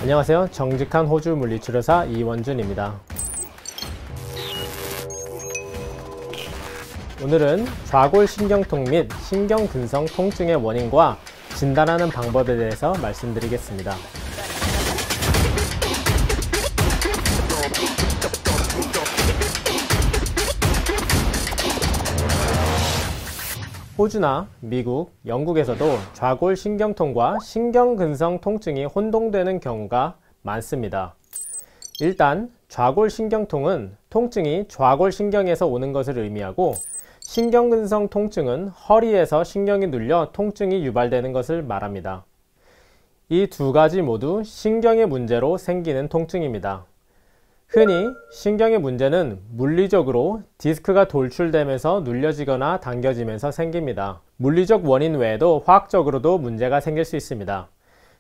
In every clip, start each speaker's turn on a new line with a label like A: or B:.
A: 안녕하세요. 정직한 호주 물리치료사 이원준입니다. 오늘은 좌골신경통 및 신경근성 통증의 원인과 진단하는 방법에 대해서 말씀드리겠습니다. 호주나 미국, 영국에서도 좌골신경통과 신경근성 통증이 혼동되는 경우가 많습니다. 일단 좌골신경통은 통증이 좌골신경에서 오는 것을 의미하고, 신경근성 통증은 허리에서 신경이 눌려 통증이 유발되는 것을 말합니다. 이 두 가지 모두 신경의 문제로 생기는 통증입니다. 흔히 신경의 문제는 물리적으로 디스크가 돌출되면서 눌려지거나 당겨지면서 생깁니다. 물리적 원인 외에도 화학적으로도 문제가 생길 수 있습니다.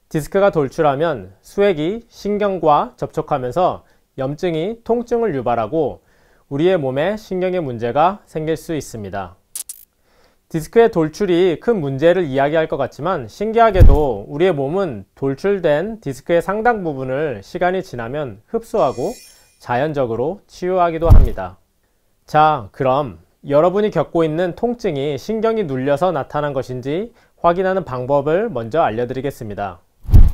A: 디스크가 돌출하면 수액이 신경과 접촉하면서 염증이 통증을 유발하고 우리의 몸에 신경의 문제가 생길 수 있습니다. 디스크의 돌출이 큰 문제를 이야기할 것 같지만, 신기하게도 우리의 몸은 돌출된 디스크의 상당 부분을 시간이 지나면 흡수하고 자연적으로 치유하기도 합니다. 자, 그럼 여러분이 겪고 있는 통증이 신경이 눌려서 나타난 것인지 확인하는 방법을 먼저 알려드리겠습니다.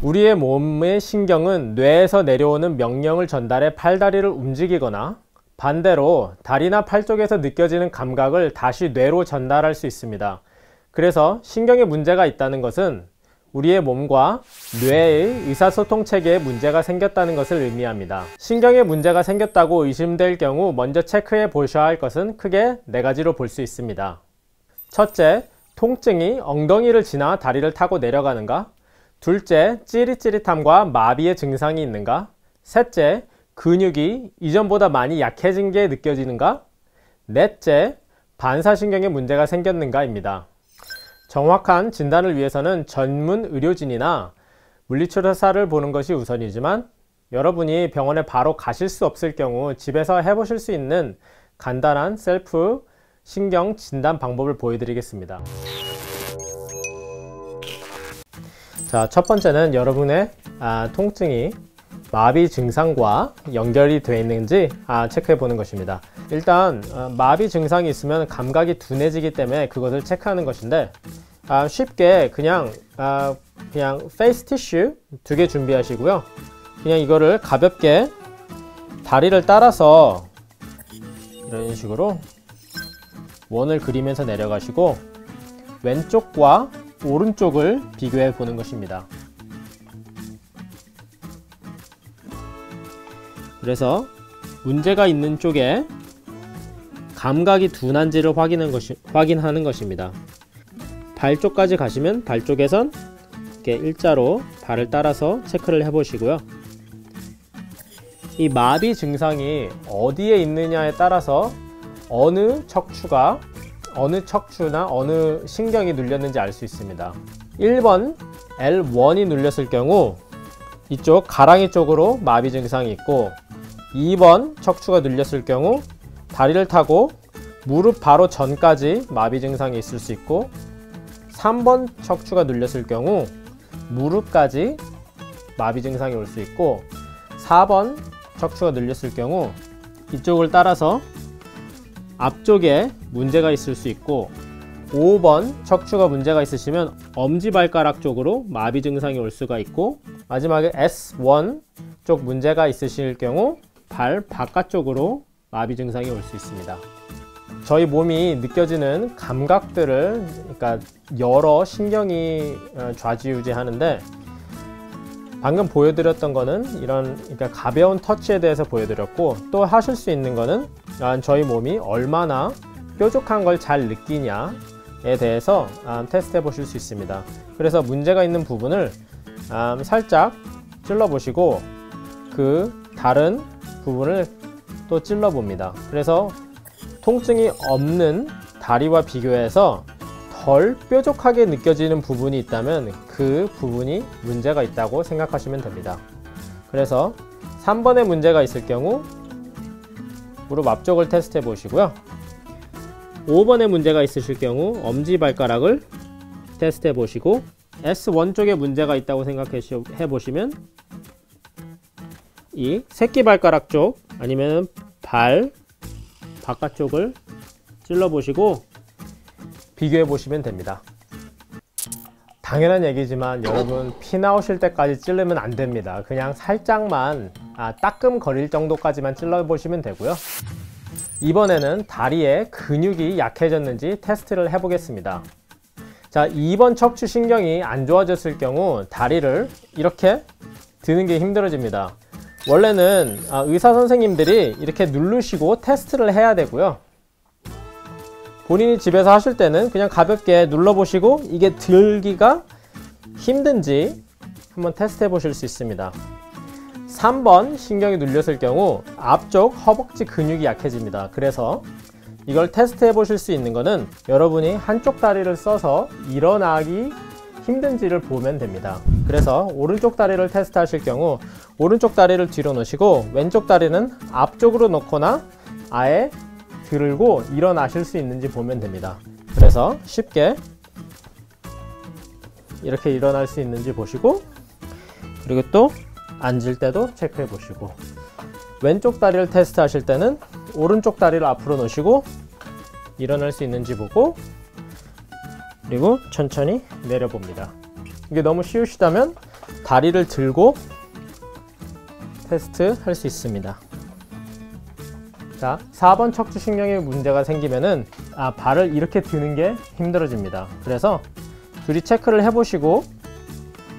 A: 우리의 몸의 신경은 뇌에서 내려오는 명령을 전달해 팔다리를 움직이거나, 반대로 다리나 팔 쪽에서 느껴지는 감각을 다시 뇌로 전달할 수 있습니다. 그래서 신경에 문제가 있다는 것은 우리의 몸과 뇌의 의사소통 체계에 문제가 생겼다는 것을 의미합니다. 신경에 문제가 생겼다고 의심될 경우 먼저 체크해 보셔야 할 것은 크게 네 가지로 볼 수 있습니다. 첫째, 통증이 엉덩이를 지나 다리를 타고 내려가는가? 둘째, 찌릿찌릿함과 마비의 증상이 있는가? 셋째, 근육이 이전보다 많이 약해진 게 느껴지는가? 넷째, 반사신경에 문제가 생겼는가입니다. 정확한 진단을 위해서는 전문 의료진이나 물리치료사를 보는 것이 우선이지만, 여러분이 병원에 바로 가실 수 없을 경우 집에서 해보실 수 있는 간단한 셀프 신경 진단 방법을 보여드리겠습니다. 자, 첫 번째는 여러분의 통증이 마비 증상과 연결이 되어 있는지 체크해 보는 것입니다. 일단 마비 증상이 있으면 감각이 둔해지기 때문에 그것을 체크하는 것인데, 쉽게 그냥 페이스 티슈 2개 준비하시고요. 그냥 이거를 가볍게 다리를 따라서 이런 식으로 원을 그리면서 내려가시고, 왼쪽과 오른쪽을 비교해 보는 것입니다. 그래서 문제가 있는 쪽에 감각이 둔한지를 확인하는 것입니다. 발 쪽까지 가시면 발 쪽에선 이렇게 일자로 발을 따라서 체크를 해 보시고요. 이 마비 증상이 어디에 있느냐에 따라서 어느 척추나 어느 신경이 눌렸는지 알 수 있습니다. 1번 L1이 눌렸을 경우 이쪽 가랑이 쪽으로 마비 증상이 있고, 2번 척추가 눌렸을 경우 다리를 타고 무릎 바로 전까지 마비 증상이 있을 수 있고, 3번 척추가 눌렸을 경우 무릎까지 마비 증상이 올 수 있고, 4번 척추가 눌렸을 경우 이쪽을 따라서 앞쪽에 문제가 있을 수 있고, 5번 척추가 문제가 있으시면 엄지발가락 쪽으로 마비 증상이 올 수가 있고, 마지막에 S1 쪽 문제가 있으실 경우 발 바깥쪽으로 마비 증상이 올 수 있습니다. 저희 몸이 느껴지는 감각들을, 그러니까 여러 신경이 좌지우지하는데, 방금 보여드렸던 거는 그러니까 가벼운 터치에 대해서 보여드렸고, 또 하실 수 있는 거는 저희 몸이 얼마나 뾰족한 걸 잘 느끼냐에 대해서 테스트 해 보실 수 있습니다. 그래서 문제가 있는 부분을 살짝 찔러 보시고 그 다른 부분을 또 찔러 봅니다. 그래서 통증이 없는 다리와 비교해서 덜 뾰족하게 느껴지는 부분이 있다면 그 부분이 문제가 있다고 생각하시면 됩니다. 그래서 3번에 문제가 있을 경우 무릎 앞쪽을 테스트 해 보시고요. 5번에 문제가 있으실 경우 엄지발가락을 테스트 해 보시고, S1 쪽에 문제가 있다고 생각해 보시면 이 새끼발가락 쪽 아니면 발 바깥쪽을 찔러 보시고 비교해 보시면 됩니다. 당연한 얘기지만 여러분, 피 나오실 때까지 찌르면 안 됩니다. 그냥 살짝만 따끔거릴 정도까지만 찔러 보시면 되고요. 이번에는 다리에 근육이 약해졌는지 테스트를 해 보겠습니다. 자, 2번 척추신경이 안 좋아졌을 경우 다리를 이렇게 드는 게 힘들어집니다. 원래는 의사 선생님들이 이렇게 누르시고 테스트를 해야 되고요. 본인이 집에서 하실 때는 그냥 가볍게 눌러 보시고 이게 들기가 힘든지 한번 테스트 해 보실 수 있습니다. 3번 신경이 눌렸을 경우 앞쪽 허벅지 근육이 약해집니다. 그래서 이걸 테스트 해 보실 수 있는 거는 여러분이 한쪽 다리를 써서 일어나기 힘든지를 보면 됩니다. 그래서 오른쪽 다리를 테스트 하실 경우 오른쪽 다리를 뒤로 놓으시고 왼쪽 다리는 앞쪽으로 놓거나 아예 들고 일어나실 수 있는지 보면 됩니다. 그래서 쉽게 이렇게 일어날 수 있는지 보시고, 그리고 또 앉을 때도 체크해 보시고, 왼쪽 다리를 테스트 하실 때는 오른쪽 다리를 앞으로 놓으시고 일어날 수 있는지 보고, 그리고 천천히 내려봅니다. 이게 너무 쉬우시다면 다리를 들고 테스트 할 수 있습니다. 자, 4번 척추신경에 문제가 생기면은 발을 이렇게 드는 게 힘들어집니다. 그래서 둘이 체크를 해 보시고,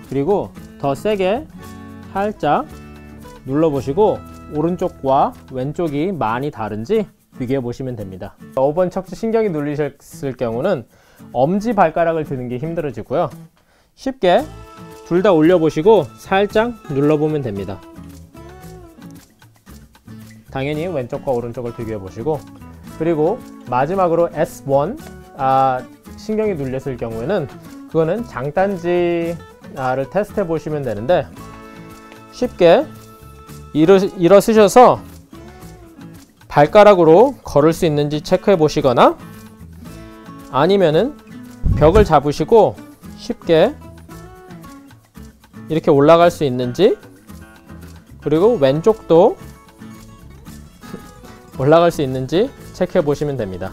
A: 그리고 더 세게 살짝 눌러 보시고 오른쪽과 왼쪽이 많이 다른지 비교해 보시면 됩니다. 5번 척추신경이 눌리셨을 경우는 엄지발가락을 드는 게 힘들어지고요. 쉽게 둘 다 올려 보시고 살짝 눌러 보면 됩니다. 당연히 왼쪽과 오른쪽을 비교해 보시고, 그리고 마지막으로 S1 신경이 눌렸을 경우에는 그거는 장단지를 테스트해 보시면 되는데, 쉽게 일어서셔서 발가락으로 걸을 수 있는지 체크해 보시거나, 아니면은 벽을 잡으시고 쉽게 이렇게 올라갈 수 있는지, 그리고 왼쪽도 올라갈 수 있는지 체크해 보시면 됩니다.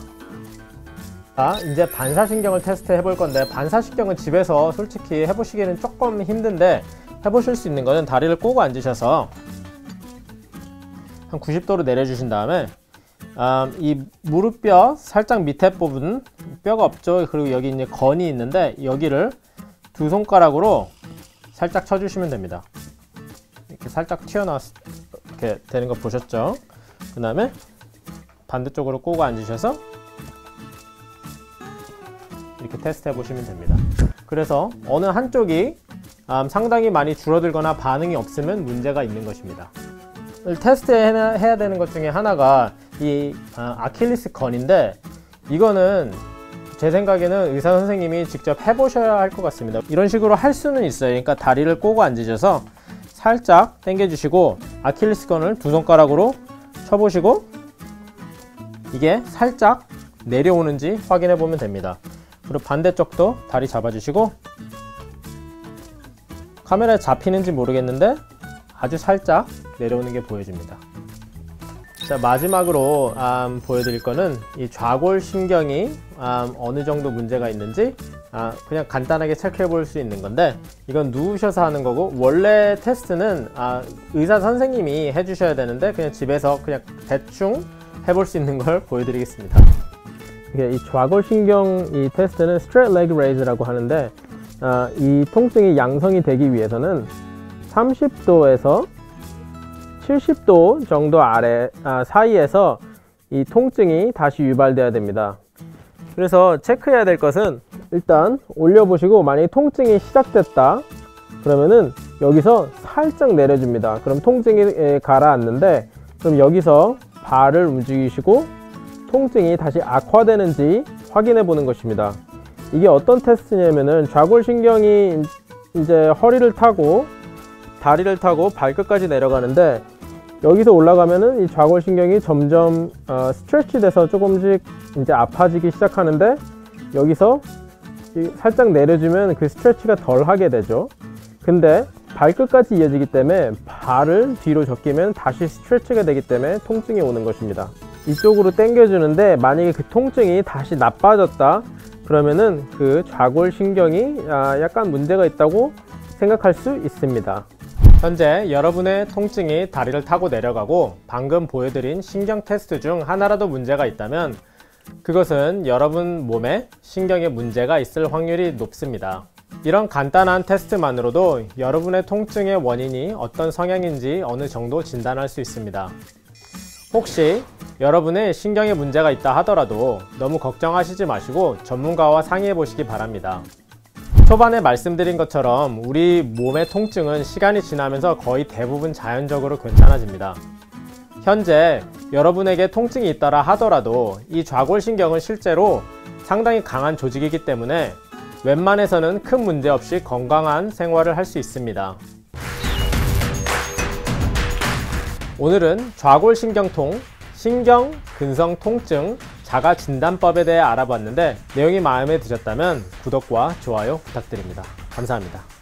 A: 이제 반사신경을 테스트 해볼 건데, 반사신경은 집에서 솔직히 해보시기는 조금 힘든데 해보실 수 있는 거는 다리를 꼬고 앉으셔서 한 90도로 내려주신 다음에 이 무릎뼈 살짝 밑에 부분, 뼈가 없죠. 그리고 여기 이제 건이 있는데 여기를 두 손가락으로 살짝 쳐주시면 됩니다. 이렇게 살짝 튀어나왔게 되는 거 보셨죠? 그 다음에 반대쪽으로 꼬고 앉으셔서 이렇게 테스트 해 보시면 됩니다. 그래서 어느 한쪽이 상당히 많이 줄어들거나 반응이 없으면 문제가 있는 것입니다. 테스트 해야 되는 것 중에 하나가 이 아킬리스 건인데, 이거는 제 생각에는 의사 선생님이 직접 해보셔야 할 것 같습니다. 이런 식으로 할 수는 있어요. 그러니까 다리를 꼬고 앉으셔서 살짝 당겨 주시고 아킬리스 건을 두 손가락으로 쳐보시고 이게 살짝 내려오는지 확인해 보면 됩니다. 그리고 반대쪽도 다리 잡아주시고, 카메라에 잡히는지 모르겠는데 아주 살짝 내려오는 게 보여집니다. 자, 마지막으로 보여드릴 거는 이 좌골신경이 어느 정도 문제가 있는지 그냥 간단하게 체크해 볼 수 있는 건데, 이건 누우셔서 하는 거고, 원래 테스트는 의사 선생님이 해주셔야 되는데 그냥 집에서 그냥 대충 해볼 수 있는 걸 보여드리겠습니다. 이 좌골신경 이 테스트는 Straight Leg Raise라고 하는데, 이 통증이 양성이 되기 위해서는 30도에서 70도 정도 사이에서 이 통증이 다시 유발되어야 됩니다. 그래서 체크해야 될 것은, 일단 올려보시고 만약에 통증이 시작됐다 그러면은 여기서 살짝 내려줍니다. 그럼 통증이 가라앉는데, 그럼 여기서 발을 움직이시고 통증이 다시 악화되는지 확인해 보는 것입니다. 이게 어떤 테스트냐면은 좌골신경이 이제 허리를 타고 다리를 타고 발끝까지 내려가는데, 여기서 올라가면은 이 좌골신경이 점점 스트레치 돼서 조금씩 이제 아파지기 시작하는데, 여기서 살짝 내려주면 그 스트레치가 덜 하게 되죠. 근데 발끝까지 이어지기 때문에 발을 뒤로 접기면 다시 스트레치가 되기 때문에 통증이 오는 것입니다. 이쪽으로 당겨주는데 만약에 그 통증이 다시 나빠졌다 그러면은 그 좌골신경이 약간 문제가 있다고 생각할 수 있습니다. 현재 여러분의 통증이 다리를 타고 내려가고 방금 보여드린 신경 테스트 중 하나라도 문제가 있다면 그것은 여러분 몸에 신경에 문제가 있을 확률이 높습니다. 이런 간단한 테스트만으로도 여러분의 통증의 원인이 어떤 성향인지 어느 정도 진단할 수 있습니다. 혹시 여러분의 신경에 문제가 있다 하더라도 너무 걱정하시지 마시고 전문가와 상의해 보시기 바랍니다. 초반에 말씀드린 것처럼 우리 몸의 통증은 시간이 지나면서 거의 대부분 자연적으로 괜찮아집니다. 현재 여러분에게 통증이 있다라 하더라도 이 좌골신경은 실제로 상당히 강한 조직이기 때문에 웬만해서는 큰 문제 없이 건강한 생활을 할 수 있습니다. 오늘은 좌골신경통, 신경근성통증 자가진단법에 대해 알아봤는데 내용이 마음에 드셨다면 구독과 좋아요 부탁드립니다. 감사합니다.